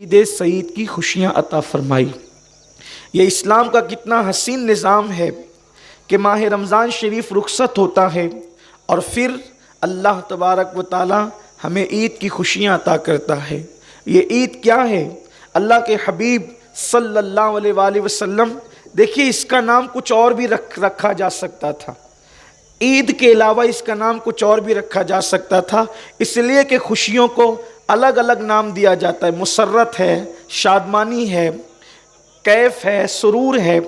عید سعید کی خوشیاں عطا فرمائی۔ یہ اسلام کا کتنا حسین نظام ہے کہ ماہ رمضان شریف رخصت ہوتا ہے اور پھر اللہ تبارک و تعالی ہمیں عید کی خوشیاں عطا کرتا ہے۔ یہ عید کیا ہے؟ اللہ کے حبیب صلی اللہ علیہ وآلہ وسلم، دیکھیے اس کا نام کچھ اور بھی رکھا جا سکتا تھا، عید کے علاوہ اس کا نام کچھ اور بھی رکھا جا سکتا تھا، اس لیے کہ خوشیوں کو الگ الگ نام دیا جاتا ہے۔ مسرت ہے، شادمانی ہے، کیف ہے، سرور ہے،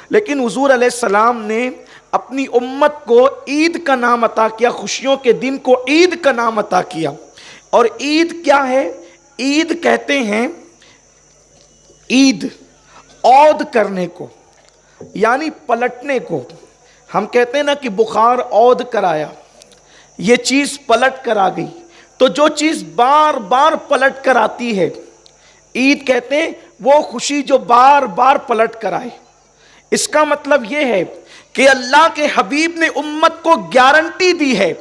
لیکن حضور علیہ السلام نے اپنی امت کو عید کا نام عطا کیا، خوشیوں کے دن کو عید کا نام عطا کیا۔ اور عید کیا ہے؟ عید کہتے ہیں عید عود کرنے کو، یعنی پلٹنے کو۔ ہم کہتے ہیں نا کہ بخار عود کرایا، یہ چیز پلٹ کر آ گئی، تو جو چیز بار بار پلٹ کر آتی ہے عید کہتے ہیں وہ خوشی جو بار بار پلٹ کر آئے۔ اس کا مطلب یہ ہے کہ اللہ کے حبیب نے امت کو گارنٹی دی ہے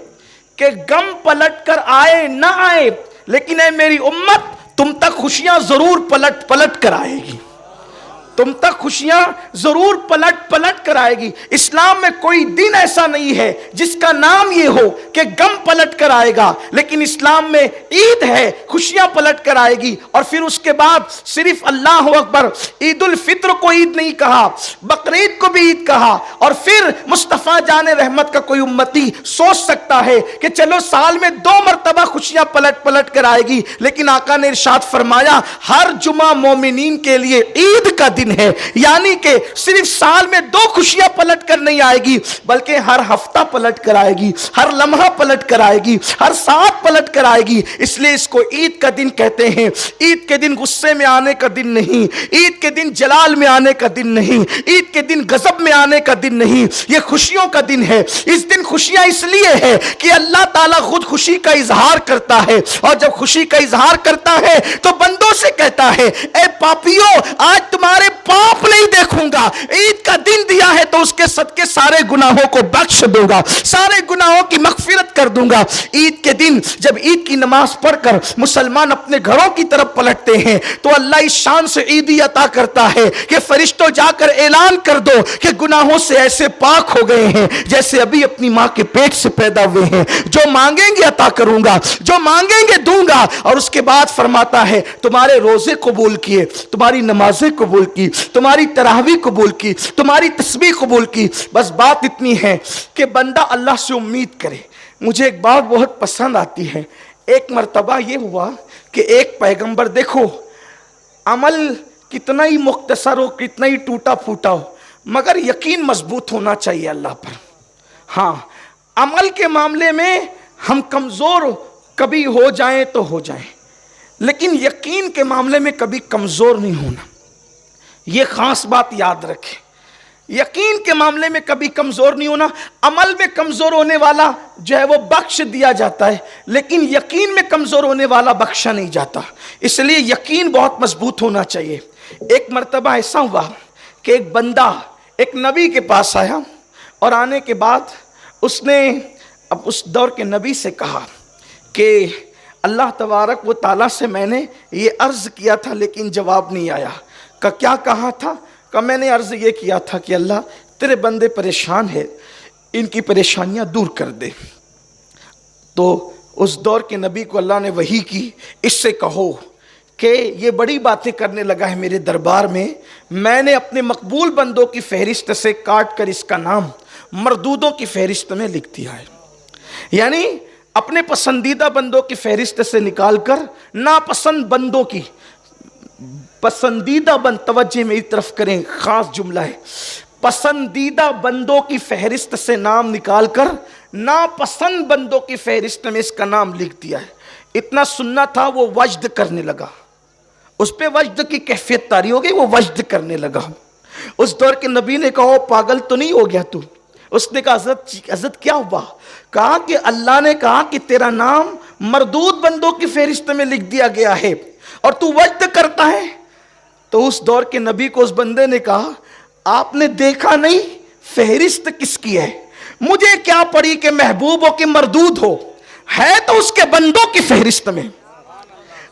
کہ غم پلٹ کر آئے نہ آئے، لیکن اے میری امت تم تک خوشیاں ضرور پلٹ کر آئے گی، تم تک خوشیاں ضرور پلٹ کر آئے گی۔ اسلام میں کوئی دن ایسا نہیں ہے جس کا نام یہ ہو کہ غم پلٹ کر آئے گا، لیکن اسلام میں عید ہے، خوشیاں پلٹ کر آئے گی۔ اور پھر اس کے بعد صرف اللہ اکبر، عید الفطر کو عید نہیں کہا، بقرعید کو بھی عید کہا۔ اور پھر مصطفیٰ جان رحمت کا کوئی امتی سوچ سکتا ہے کہ چلو سال میں 2 مرتبہ خوشیاں پلٹ کر آئے گی، لیکن آقا نے ارشاد فرمایا ہر جمعہ مومنین کے لیے عید کا دن ہے، یعنی کہ صرف سال میں 2 خوشیاں پلٹ کر نہیں آئے گی، بلکہ ہر ہفتہ پلٹ کر آئے گی، ہر لمحہ پلٹ کر آئے گی، ہر ساتھ پلٹ کر آئے گی۔ اس لیے اس کو عید کا دن کہتے ہیں۔ عید کے دن غصے میں آنے کا دن نہیں، عید کے دن جلال میں آنے کا دن نہیں، عید کے دن غضب میں آنے کا دن نہیں، یہ خوشیوں کا دن ہے۔ اس دن خوشیاں اس لیے ہے کہ اللہ تعالیٰ خود خوشی کا اظہار کرتا ہے، اور جب خوشی کا اظہار کرتا ہے تو بندوں سے کہتا ہے اے پاپیو آج تمہارے پاپ نہیں دیکھوں گا، عید کا دن دیا ہے تو اس کے صدقے سارے گناہوں کو بخش دوں گا، سارے گناہوں کی مغفرت کر دوں گا۔ عید کے دن جب عید کی نماز پڑھ کر مسلمان اپنے گھروں کی طرف پلٹتے ہیں تو اللہ اس شان سے عیدی عطا کرتا ہے کہ فرشتوں جا کر اعلان کر دو کہ گناہوں سے ایسے پاک ہو گئے ہیں جیسے ابھی اپنی ماں کے پیٹ سے پیدا ہوئے ہیں، جو مانگیں گے عطا کروں گا، جو مانگیں گے دوں گا۔ اور اس کے بعد فرماتا ہے تمہارے روزے قبول کیے، تمہاری نمازیں قبول کی، تمہاری تراویح قبول کی، تمہاری تسبیح قبول کی۔ بس بات اتنی ہے کہ بندہ اللہ سے امید کرے۔ مجھے ایک بات بہت پسند آتی ہے، ایک مرتبہ یہ ہوا کہ ایک پیغمبر، دیکھو عمل کتنا ہی مختصر ہو، کتنا ہی ٹوٹا پھوٹا ہو، مگر یقین مضبوط ہونا چاہیے اللہ پر۔ ہاں عمل کے معاملے میں ہم کمزور کبھی ہو جائیں تو ہو جائیں، لیکن یقین کے معاملے میں کبھی کمزور نہیں ہونا، یہ خاص بات یاد رکھیں۔ یقین کے معاملے میں کبھی کمزور نہیں ہونا۔ عمل میں کمزور ہونے والا جو ہے وہ بخش دیا جاتا ہے، لیکن یقین میں کمزور ہونے والا بخشا نہیں جاتا، اس لیے یقین بہت مضبوط ہونا چاہیے۔ ایک مرتبہ ایسا ہوا کہ ایک بندہ ایک نبی کے پاس آیا، اور آنے کے بعد اس نے اب اس دور کے نبی سے کہا کہ اللہ تبارک و تعالیٰ سے میں نے یہ عرض کیا تھا لیکن جواب نہیں آیا۔ کہ کیا کہا تھا؟ کہ میں نے عرض یہ کیا تھا کہ اللہ تیرے بندے پریشان ہے، ان کی پریشانیاں دور کر دے۔ تو اس دور کے نبی کو اللہ نے وحی کی، اس سے کہو کہ یہ بڑی باتیں کرنے لگا ہے میرے دربار میں نے اپنے مقبول بندوں کی فہرست سے کاٹ کر اس کا نام مردودوں کی فہرست میں لکھ دیا ہے، یعنی اپنے پسندیدہ بندوں کی فہرست سے نکال کر ناپسند بندوں کی، پسندیدہ بند، توجہ میری طرف کریں، خاص جملہ ہے، پسندیدہ بندوں کی فہرست سے نام نکال کر ناپسند بندوں کی فہرست میں اس کا نام لکھ دیا ہے۔ اتنا سننا تھا وہ وجد کرنے لگا، اس پہ وجد کی کیفیت طاری ہو گئی، وہ وجد کرنے لگا۔ اس دور کے نبی نے کہا پاگل تو نہیں ہو گیا تو؟ اس نے کہا حضرت کیا ہوا؟ کہا کہ اللہ نے کہا کہ تیرا نام مردود بندوں کی فہرست میں لکھ دیا گیا ہے اور تو وجد کرتا ہے۔ تو اس دور کے نبی کو اس بندے نے کہا آپ نے دیکھا نہیں فہرست کس کی ہے؟ مجھے کیا پڑی کہ محبوب ہو کہ مردود ہو، ہے تو اس کے بندوں کی فہرست میں۔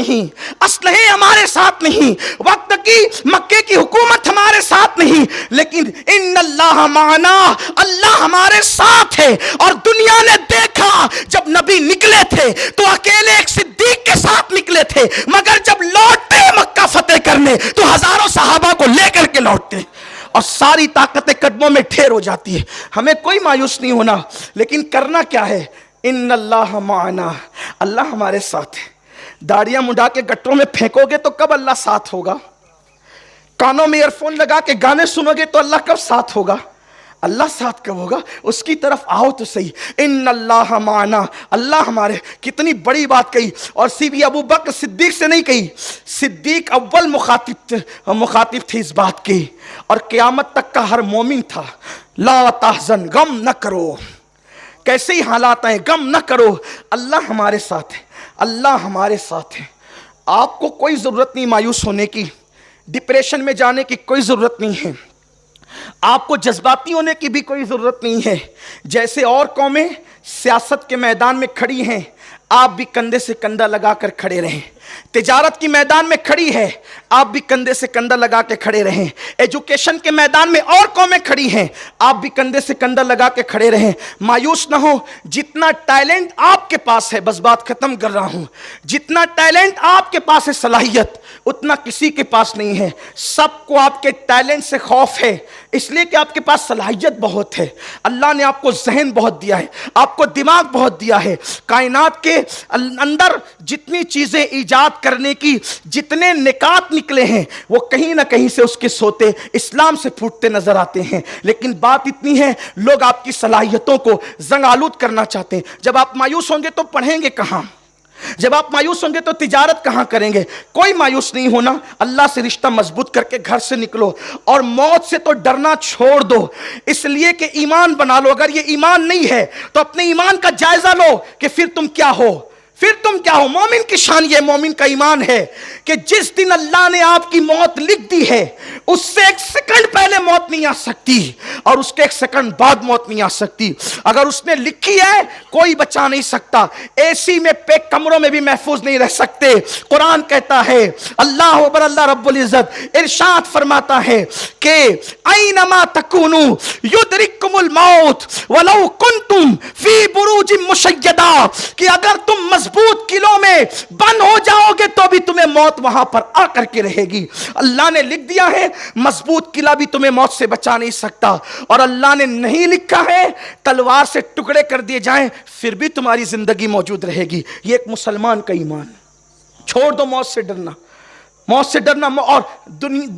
نہیں, اسلحے ہمارے ساتھ نہیں, وقت کی مکے کی حکومت ہمارے ساتھ نہیں, لیکن ان اللہ معنا, اللہ ہمارے ساتھ ہے. اور دنیا نے دیکھا جب نبی نکلے تھے تو اکیلے ایک صدیق کے ساتھ نکلے تھے, مگر جب لوٹتے مکہ فتح کرنے تو ہزاروں صحابہ کو لے کر کے لوٹتے اور ساری طاقتیں قدموں میں ڈھیر ہو جاتی ہے. ہمیں کوئی مایوس نہیں ہونا, لیکن کرنا کیا ہے؟ ان اللہ معنا, اللہ ہمارے ساتھ ہے. داڑیاں منڈا کے گٹروں میں پھینکو گے تو کب اللہ ساتھ ہوگا؟ کانوں میں ایئر فون لگا کے گانے سنو گے تو اللہ کب ساتھ ہوگا؟ اللہ ساتھ کب ہوگا؟ اس کی طرف آؤ تو صحیح. ان اللہ معنا, اللہ ہمارے. کتنی بڑی بات کہی, اور بھی ابو بکر صدیق سے نہیں کہی, صدیق اول مخاطب تھے اس بات کی, اور قیامت تک کا ہر مومن تھا. لا تحزن, غم نہ کرو, کیسے ہی حالات ہیں غم نہ کرو, اللہ ہمارے ساتھ ہے, اللہ ہمارے ساتھ ہے. آپ کو کوئی ضرورت نہیں مایوس ہونے کی, ڈپریشن میں جانے کی کوئی ضرورت نہیں ہے, آپ کو جذباتی ہونے کی بھی کوئی ضرورت نہیں ہے. جیسے اور قومیں سیاست کے میدان میں کھڑی ہیں, آپ بھی کندھے سے کندھا لگا کر کھڑے رہیں. تجارت کی میدان میں کھڑی ہے, آپ بھی کندھے سے کندھا لگا کے کھڑے رہیں. ایجوکیشن کے میدان میں اور قومیں کھڑی ہیں, آپ بھی کندھے سے کندھا لگا کے کھڑے رہیں. مایوس نہ ہو, جتنا ٹیلنٹ آپ کے پاس ہے, بس بات ختم کر رہا ہوں, جتنا ٹیلنٹ آپ کے پاس ہے صلاحیت, اتنا کسی کے پاس نہیں ہے. سب کو آپ کے ٹیلنٹ سے خوف ہے, اس لیے کہ آپ کے پاس صلاحیت بہت ہے. اللہ نے آپ کو ذہن بہت دیا ہے, آپ کو دماغ بہت دیا ہے. کائنات کے اندر جتنی چیزیں ایجاد کرنے کی, جتنے نکات نکلے ہیں, وہ کہیں نہ کہیں سے اس کے سوتے اسلام سے پھوٹتے نظر آتے ہیں. لیکن بات اتنی ہے, لوگ آپ کی صلاحیتوں کو زنگ آلود کرنا چاہتے ہیں. جب آپ مایوس ہوں گے تو پڑھیں گے کہاں؟ جب آپ مایوس ہوں گے تو تجارت کہاں کریں گے؟ کوئی مایوس نہیں ہونا, اللہ سے رشتہ مضبوط کر کے گھر سے نکلو, اور موت سے تو ڈرنا چھوڑ دو, اس لیے کہ ایمان بنا لو. اگر یہ ایمان نہیں ہے تو اپنے ایمان کا جائزہ لو کہ پھر تم کیا ہو, پھر تم کیا ہو. مومن کی شان یہ مومن کا ایمان ہے کہ جس دن اللہ نے آپ کی موت لکھ دی ہے, اس سے ایک سیکنڈ پہلے موت نہیں آ سکتی, اور اس کے ایک سیکنڈ بعد موت نہیں آ سکتی. اگر اس نے لکھی ہے کوئی بچا نہیں سکتا. اے سی میں پیک کمروں میں بھی محفوظ نہیں رہ سکتے. قرآن کہتا ہے, اللہ اکبر, اللہ رب العزت ارشاد فرماتا ہے کہ اینما تکونوا یدرککم الموت ولو کنتم فی بروج مشیدہ, کہ اگر تم مضبوط قلعوں میں بند ہو جاؤ گے تو بھی تمہیں موت وہاں پر آ کر کے رہے گی. اللہ نے لکھ دیا ہے مضبوط قلعہ بھی تمہیں موت سے بچا نہیں سکتا, اور اللہ نے نہیں لکھا ہے تلوار سے ٹکڑے کر دیے جائیں پھر بھی تمہاری زندگی موجود رہے گی. یہ ایک مسلمان کا ایمان. چھوڑ دو موت سے ڈرنا, موت سے ڈرنا. اور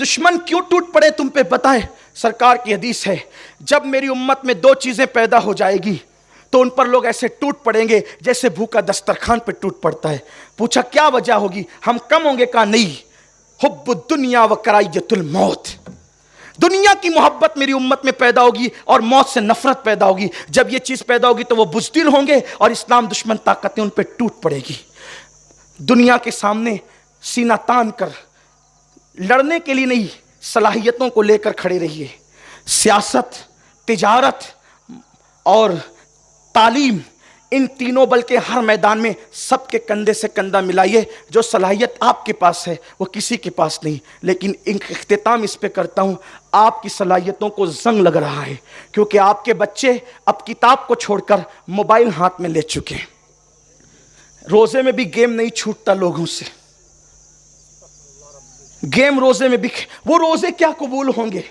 دشمن کیوں ٹوٹ پڑے تم پہ پتہ ہے؟ سرکار کی حدیث ہے, جب میری امت میں دو چیزیں پیدا ہو جائے گی تو ان پر لوگ ایسے ٹوٹ پڑیں گے جیسے بھوکا دسترخوان پہ ٹوٹ پڑتا ہے. پوچھا کیا وجہ ہوگی؟ ہم کم ہوں گے؟ کہا نہیں, حب الدنیا و کراہیت الموت. دنیا کی محبت میری امت میں پیدا ہوگی اور موت سے نفرت پیدا ہوگی. جب یہ چیز پیدا ہوگی تو وہ بزدل ہوں گے اور اسلام دشمن طاقتیں ان پہ ٹوٹ پڑے گی. دنیا کے سامنے سینہ تان کر لڑنے کے لیے نہیں, صلاحیتوں کو لے کر کھڑے رہیے. سیاست, تجارت اور تعلیم, ان تینوں بلکہ ہر میدان میں سب کے کندھے سے کندھا ملائیے. جو صلاحیت آپ کے پاس ہے وہ کسی کے پاس نہیں. لیکن اختتام اس پہ کرتا ہوں, آپ کی صلاحیتوں کو زنگ لگ رہا ہے کیونکہ آپ کے بچے اب کتاب کو چھوڑ کر موبائل ہاتھ میں لے چکے ہیں. روزے میں بھی گیم نہیں چھوٹتا لوگوں سے, گیم روزے میں بھی. وہ روزے کیا قبول ہوں گے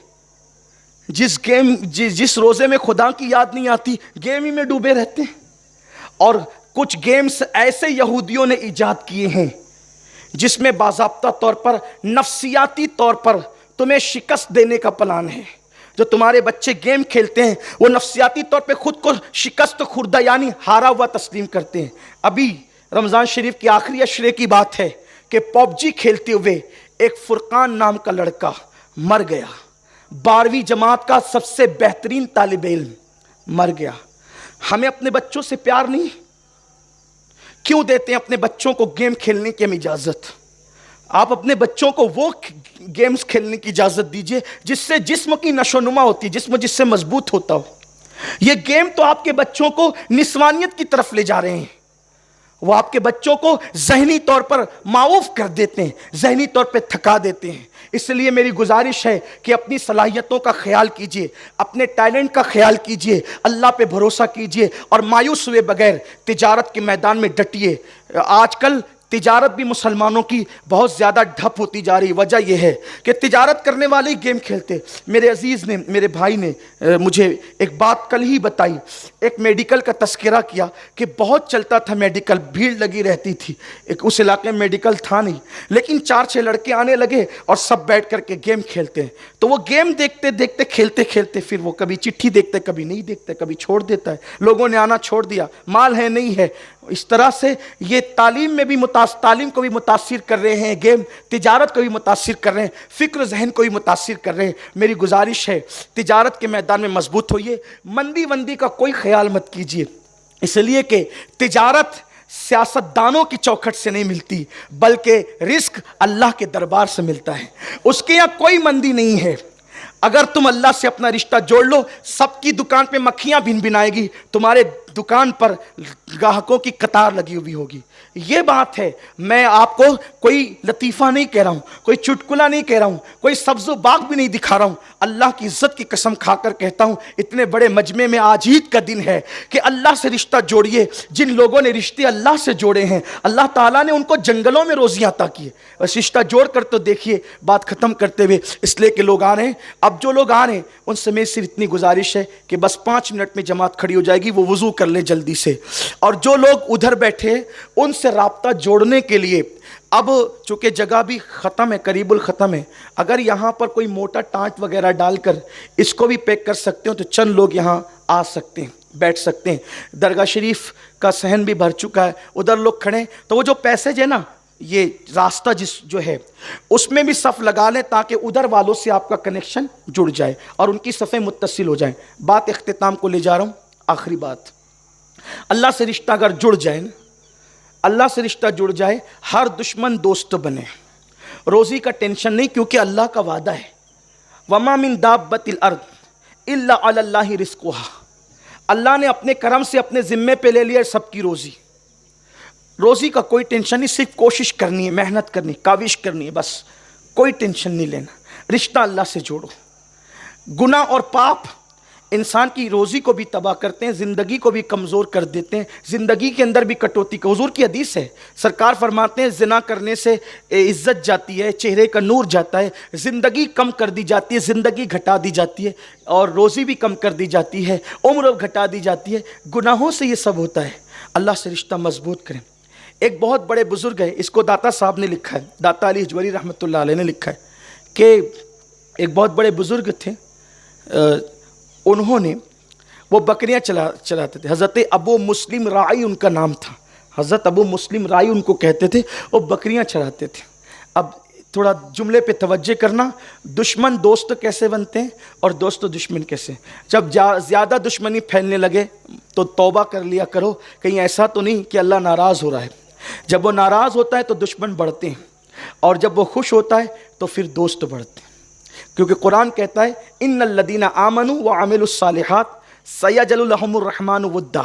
جس روزے میں خدا کی یاد نہیں آتی, گیم ہی میں ڈوبے رہتے ہیں. اور کچھ گیمز ایسے یہودیوں نے ایجاد کیے ہیں جس میں باضابطہ طور پر نفسیاتی طور پر تمہیں شکست دینے کا پلان ہے. جو تمہارے بچے گیم کھیلتے ہیں وہ نفسیاتی طور پہ خود کو شکست خوردہ یعنی ہارا ہوا تسلیم کرتے ہیں. ابھی رمضان شریف کی آخری عشرے کی بات ہے کہ پب جی کھیلتے ہوئے ایک فرقان نام کا لڑکا مر گیا. 12ویں جماعت کا سب سے بہترین طالب علم مر گیا. ہمیں اپنے بچوں سے پیار نہیں کیوں دیتے ہیں؟ اپنے بچوں کو گیم کھیلنے کی ہم اجازت. آپ اپنے بچوں کو وہ گیمز کھیلنے کی اجازت دیجئے جس سے جسم کی نشو و نما ہوتی ہے, جسم جس سے مضبوط ہوتا ہو. یہ گیم تو آپ کے بچوں کو نسوانیت کی طرف لے جا رہے ہیں. وہ آپ کے بچوں کو ذہنی طور پر معاف کر دیتے ہیں، ذہنی طور پہ تھکا دیتے ہیں۔ اس لیے میری گزارش ہے کہ اپنی صلاحیتوں کا خیال کیجئے، اپنے ٹیلنٹ کا خیال کیجئے، اللہ پہ بھروسہ کیجئے اور مایوس ہوئے بغیر تجارت کے میدان میں ڈٹیے۔ آج کل تجارت بھی مسلمانوں کی بہت زیادہ ڈھپ ہوتی جا رہی، وجہ یہ ہے کہ تجارت کرنے والے ہی گیم کھیلتے۔ میرے عزیز نے، میرے بھائی نے مجھے ایک بات کل ہی بتائی، ایک میڈیکل کا تذکرہ کیا کہ بہت چلتا تھا میڈیکل، بھیڑ لگی رہتی تھی، ایک اس علاقے میں میڈیکل تھا نہیں، لیکن 4-6 لڑکے آنے لگے اور سب بیٹھ کر کے گیم کھیلتے ہیں۔ تو وہ گیم دیکھتے دیکھتے کھیلتے کھیلتے پھر وہ کبھی چٹھی دیکھتے، کبھی نہیں دیکھتے، کبھی چھوڑ دیتا ہے، لوگوں نے آنا چھوڑ دیا، مال ہے نہیں ہے۔ اس طرح سے یہ تعلیم میں بھی تعلیم کو بھی متاثر کر رہے ہیں گیم، تجارت کو بھی متاثر کر رہے ہیں، فکر ذہن کو بھی متاثر کر رہے ہیں۔ میری گزارش ہے تجارت کے میدان میں مضبوط ہوئیے، مندی وندی کا کوئی خیال مت کیجیے، اس لیے کہ تجارت سیاستدانوں کی چوکھٹ سے نہیں ملتی، بلکہ رزق اللہ کے دربار سے ملتا ہے، اس کے یہاں کوئی مندی نہیں ہے۔ اگر تم اللہ سے اپنا رشتہ جوڑ لو، سب کی دکان پہ مکھیاں بھن بھنائے گی، تمہارے دکان پر گاہکوں کی قطار لگی ہوئی ہوگی۔ یہ بات ہے، میں آپ کو کوئی لطیفہ نہیں کہہ رہا ہوں، کوئی چٹکلا نہیں کہہ رہا ہوں، کوئی سبز و باغ بھی نہیں دکھا رہا ہوں، اللہ کی عزت کی قسم کھا کر کہتا ہوں، اتنے بڑے مجمع میں آج عید کا دن ہے کہ اللہ سے رشتہ جوڑیے۔ جن لوگوں نے رشتے اللہ سے جوڑے ہیں، اللہ تعالیٰ نے ان کو جنگلوں میں روزیاں عطا کی ہے۔ بس رشتہ جوڑ کر تو دیکھیے، بات ختم کرتے ہوئے، اس لیے کہ لوگ آ رہے ہیں، اب جو لوگ آ رہے ہیں ان سے میں صرف اتنی گزارش ہے کہ بس 5 منٹ میں جماعت کھڑی ہو جائے گی، وہ وضو کر لیں جلدی سے، اور جو لوگ ادھر بیٹھے ان سے رابطہ جوڑنے کے لیے اب چونکہ جگہ بھی ختم ہے، قریب الختم ہے، اگر یہاں پر کوئی موٹا ٹانٹ وغیرہ ڈال کر اس کو بھی پیک کر سکتے ہو تو چند لوگ یہاں آ سکتے ہیں، بیٹھ سکتے ہیں۔ درگاہ شریف کا صحن بھی بھر چکا ہے، ادھر لوگ کھڑے ہیں، تو وہ جو پیسیج ہے نا، یہ راستہ جو ہے اس میں بھی صف لگا لیں تاکہ ادھر والوں سے آپ کا کنیکشن جڑ جائے اور ان کی صفیں متصل ہو جائیں۔ بات اختتام کو لے جا رہا ہوں، آخری بات، اللہ سے رشتہ اگر جڑ جائے نا، اللہ سے رشتہ جڑ جائے، ہر دشمن دوست بنے، روزی کا ٹینشن نہیں، کیونکہ اللہ کا وعدہ ہے وَمَا مِن دَابَّةِ الْأَرْضِ إِلَّا عَلَى اللَّهِ رِزْقُهَا، اللہ نے اپنے کرم سے اپنے ذمے پہ لے لیا سب کی روزی، روزی کا کوئی ٹینشن نہیں، صرف کوشش کرنی ہے، محنت کرنی ہے، کاوش کرنی ہے، بس کوئی ٹینشن نہیں لینا، رشتہ اللہ سے جوڑو۔ گناہ اور پاپ انسان کی روزی کو بھی تباہ کرتے ہیں، زندگی کو بھی کمزور کر دیتے ہیں، زندگی کے اندر بھی کٹوتی کا، حضور کی حدیث ہے، سرکار فرماتے ہیں زنا کرنے سے عزت جاتی ہے، چہرے کا نور جاتا ہے، زندگی کم کر دی جاتی ہے، زندگی گھٹا دی جاتی ہے، اور روزی بھی کم کر دی جاتی ہے، عمر گھٹا دی جاتی ہے، گناہوں سے یہ سب ہوتا ہے۔ اللہ سے رشتہ مضبوط کریں۔ ایک بہت بڑے بزرگ ہے، اس کو داتا صاحب نے لکھا ہے، داتا علی حجوری رحمۃ اللہ علیہ نے لکھا ہے کہ ایک بہت بڑے بزرگ تھے، انہوں نے وہ بکریاں چلاتے تھے، حضرت ابو مسلم رائی ان کا نام تھا، حضرت ابو مسلم رائی ان کو کہتے تھے، وہ بکریاں چلاتے تھے۔ اب تھوڑا جملے پہ توجہ کرنا، دشمن دوست کیسے بنتے ہیں اور دوست دشمن کیسے؟ جب زیادہ دشمنی پھیلنے لگے تو توبہ کر لیا کرو، کہیں ایسا تو نہیں کہ اللہ ناراض ہو رہا ہے۔ جب وہ ناراض ہوتا ہے تو دشمن بڑھتے ہیں، اور جب وہ خوش ہوتا ہے تو پھر دوست بڑھتے ہیں، کیونکہ قرآن کہتا ہے ان الذین آمنوا وعملوا الصالحات سیجعل لهم الرحمن ودا،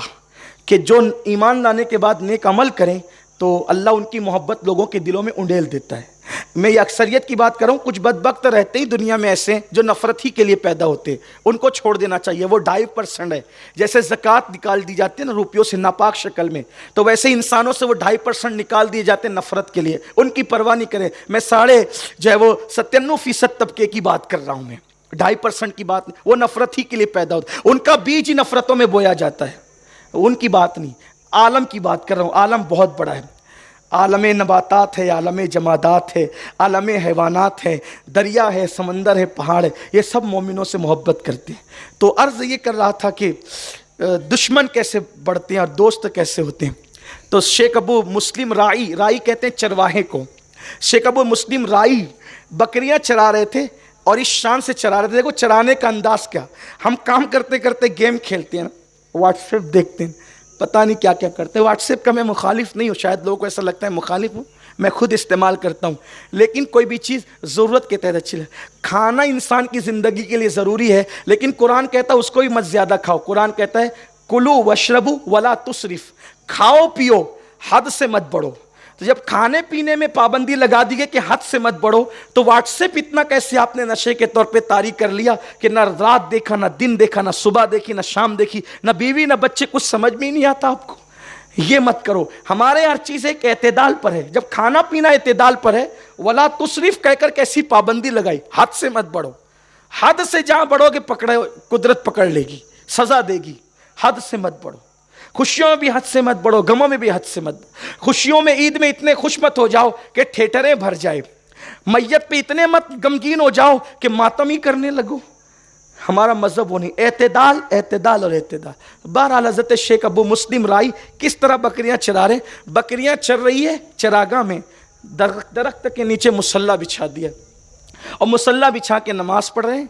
کہ جو ایمان لانے کے بعد نیک عمل کریں تو اللہ ان کی محبت لوگوں کے دلوں میں انڈیل دیتا ہے۔ میں یہ اکثریت کی بات کر رہا ہوں، کچھ بدبخت رہتے ہی دنیا میں ایسے جو نفرت ہی کے لیے پیدا ہوتے ہیں، ان کو چھوڑ دینا چاہیے، وہ 2.5% ہے۔ جیسے زکوٰۃ نکال دی جاتی ہے نا روپیوں سے ناپاک شکل میں، تو ویسے انسانوں سے وہ 2.5% نکال دیے جاتے ہیں نفرت کے لیے، ان کی پرواہ نہیں کریں۔ میں 97% طبقے کی بات کر رہا ہوں، میں 2.5% کی بات نہیں، وہ نفرت ہی کے لیے پیدا ہوتا ہے، ان کا بیج ہی نفرتوں میں بویا جاتا ہے، ان کی بات نہیں، عالم کی بات کر رہا ہوں۔ عالم بہت بڑا ہے، عالم نباتات ہے، عالم جمادات ہے، عالم حیوانات ہے، دریا ہے، سمندر ہے، پہاڑ ہے، یہ سب مومنوں سے محبت کرتے ہیں۔ تو عرض یہ کر رہا تھا کہ دشمن کیسے بڑھتے ہیں اور دوست کیسے ہوتے ہیں۔ تو شیخ ابو مسلم رائی کہتے ہیں چرواہے کو، شیخ ابو مسلم رائی بکریاں چرا رہے تھے اور اس شان سے چرا رہے تھے۔ دیکھو چرانے کا انداز کیا، ہم کام کرتے کرتے گیم کھیلتے ہیں نا، واٹس ایپ دیکھتے ہیں، پتہ نہیں کیا کیا کرتے ہیں۔ واٹس ایپ کا میں مخالف نہیں ہوں، شاید لوگوں کو ایسا لگتا ہے مخالف ہوں، میں خود استعمال کرتا ہوں، لیکن کوئی بھی چیز ضرورت کے تحت اچھی لگے۔ کھانا انسان کی زندگی کے لیے ضروری ہے، لیکن قرآن کہتا ہے اس کو بھی مت زیادہ کھاؤ۔ قرآن کہتا ہے کلو واشربو ولا تسرف، کھاؤ پیو حد سے مت بڑھو. تو جب کھانے پینے میں پابندی لگا دی گئی کہ حد سے مت بڑھو, تو واٹس ایپ اتنا کیسے آپ نے نشے کے طور پہ طاری کر لیا کہ نہ رات دیکھا, نہ دن دیکھا, نہ صبح دیکھی, نہ شام دیکھی, نہ بیوی نہ بچے, کچھ سمجھ میں ہی نہیں آتا آپ کو. یہ مت کرو. ہمارے ہر چیز ایک اعتدال پر ہے. جب کھانا پینا اعتدال پر ہے, ولا تسرف کہہ کر کیسی پابندی لگائی, حد سے مت بڑھو. حد سے جہاں بڑھو گے پکڑے قدرت پکڑ لے گی, سزا دے گی. حد سے مت بڑھو. خوشیوں میں بھی حد سے مت بڑھو, غموں میں بھی حد سے مت. خوشیوں میں عید میں اتنے خوش مت ہو جاؤ کہ ٹھیٹریں بھر جائے. میت پہ اتنے مت غمگین ہو جاؤ کہ ماتم ہی کرنے لگو. ہمارا مذہب وہ نہیں. اعتدال, اعتدال اور اعتدال. بہرحال حضرت شیخ ابو مسلم رائی کس طرح بکریاں چرا رہے. بکریاں چر رہی ہے چراگاہ میں, درخت کے نیچے مصلی بچھا دیا اور مصلی بچھا کے نماز پڑھ رہے ہیں.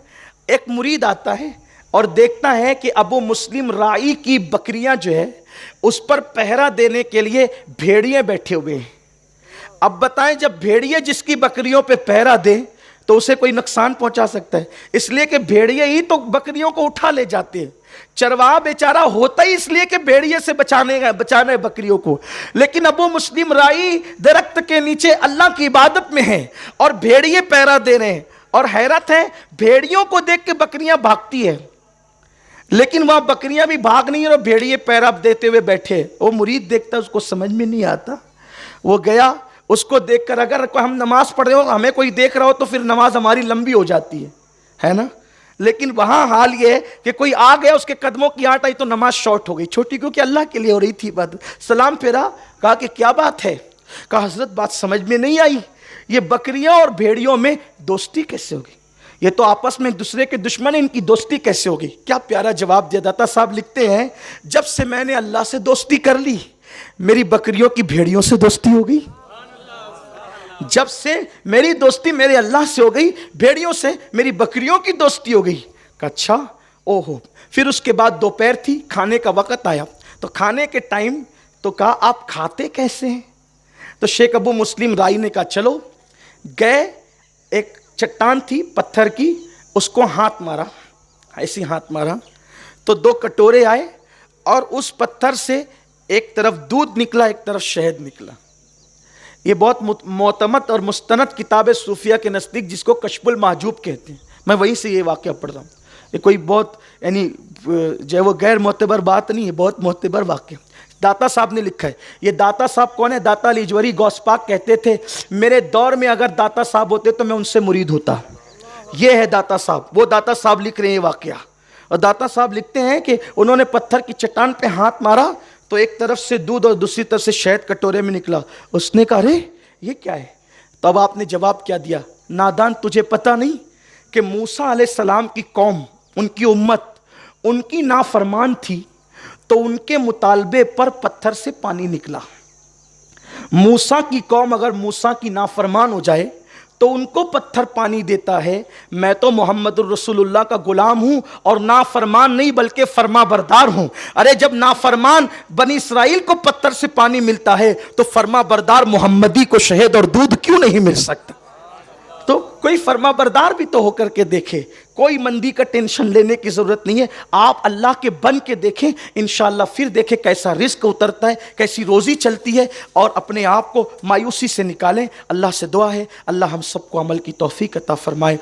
ایک مرید آتا ہے اور دیکھتا ہے کہ ابو مسلم رائی کی بکریاں جو ہے اس پر پہرا دینے کے لیے بھیڑیے بیٹھے ہوئے ہیں. اب بتائیں, جب بھیڑیے جس کی بکریوں پہ پہرا دے تو اسے کوئی نقصان پہنچا سکتا ہے؟ اس لیے کہ بھیڑیے ہی تو بکریوں کو اٹھا لے جاتے ہیں. چرواہا بیچارہ ہوتا ہی اس لیے کہ بھیڑیے سے بچانے بکریوں کو. لیکن ابو مسلم رائی درخت کے نیچے اللہ کی عبادت میں ہیں اور بھیڑیے پہرا دے رہے ہیں. اور حیرت ہے, بھیڑیوں کو دیکھ کے بکریاں بھاگتی ہے, لیکن وہاں بکریاں بھی بھاگ نہیں اور بھیڑیے پہرا دیتے ہوئے بیٹھے. وہ مرید دیکھتا, اس کو سمجھ میں نہیں آتا. وہ گیا, اس کو دیکھ کر, اگر ہم نماز پڑھ رہے ہو ہمیں کوئی دیکھ رہا ہو تو پھر نماز ہماری لمبی ہو جاتی ہے نا. لیکن وہاں حال یہ ہے کہ کوئی آ گیا, اس کے قدموں کی آٹ آئی تو نماز شارٹ ہو گئی. چھوٹی کیونکہ اللہ کے لیے ہو رہی تھی بات. سلام پھیرا, کہا کہ کیا بات ہے؟ کہا حضرت بات سمجھ میں نہیں آئی, یہ بکریاں اور بھیڑیوں میں دوستی کیسے ہوگی؟ یہ تو آپس میں ایک دوسرے کے دشمن ہیں, ان کی دوستی کیسے ہوگی؟ کیا پیارا جواب دیا. داتا صاحب لکھتے ہیں, جب سے میں نے اللہ سے دوستی کر لی, میری بکریوں کی بھیڑیوں سے دوستی ہو گئی. جب سے میری دوستی میرے اللہ سے ہو گئی, بھیڑیوں سے میری بکریوں کی دوستی ہو گئی. کہ اچھا, اوہو. پھر اس کے بعد دوپہر تھی, کھانے کا وقت آیا, تو کھانے کے ٹائم تو کہا آپ کھاتے کیسے ہیں؟ تو شیخ ابو مسلم رائی نے کہا چلو. گئے, ایک چٹان تھی پتھر کی, اس کو ہاتھ مارا, ایسی ہاتھ مارا تو 2 کٹورے آئے اور اس پتھر سے ایک طرف دودھ نکلا, ایک طرف شہد نکلا. یہ بہت معتمد اور مستند کتاب صوفیہ کے نزدیک, جس کو کشف المحجوب کہتے ہیں, میں وہیں سے یہ واقعہ پڑھ رہا ہوں. یہ کوئی بہت یعنی جو ہے وہ غیر معتبر بات نہیں ہے, بہت معتبر واقعہ. داتا صاحب نے لکھا ہے. یہ داتا صاحب کون ہے؟ داتا لیجوری غوث پاک کہتے تھے, میرے دور میں اگر داتا صاحب ہوتے تو میں ان سے مرید ہوتا. یہ ہے داتا صاحب. وہ داتا صاحب لکھ رہے ہیں یہ واقعہ. اور داتا صاحب لکھتے ہیں کہ انہوں نے پتھر کی چٹان پہ ہاتھ مارا تو ایک طرف سے دودھ اور دوسری طرف سے شہد کٹورے میں نکلا. اس نے کہا ارے یہ کیا ہے؟ تب آپ نے جواب کیا دیا, نادان تجھے پتہ نہیں کہ موسیٰ علیہ السلام کی قوم, ان کی امت, ان کی نافرمان تھی تو ان کے مطالبے پر پتھر سے پانی نکلا. موسیٰ کی قوم اگر موسیٰ کی نافرمان ہو جائے تو ان کو پتھر پانی دیتا ہے. میں تو محمد الرسول اللہ کا غلام ہوں اور نافرمان نہیں بلکہ فرما بردار ہوں. ارے جب نافرمان بنی اسرائیل کو پتھر سے پانی ملتا ہے تو فرما بردار محمدی کو شہد اور دودھ کیوں نہیں مل سکتا؟ تو کوئی فرما بردار بھی تو ہو کر کے دیکھے. کوئی مندی کا ٹینشن لینے کی ضرورت نہیں ہے. آپ اللہ کے بن کے دیکھیں, انشاءاللہ پھر دیکھیں کیسا رزق اترتا ہے, کیسی روزی چلتی ہے, اور اپنے آپ کو مایوسی سے نکالیں. اللہ سے دعا ہے اللہ ہم سب کو عمل کی توفیق عطا فرمائے.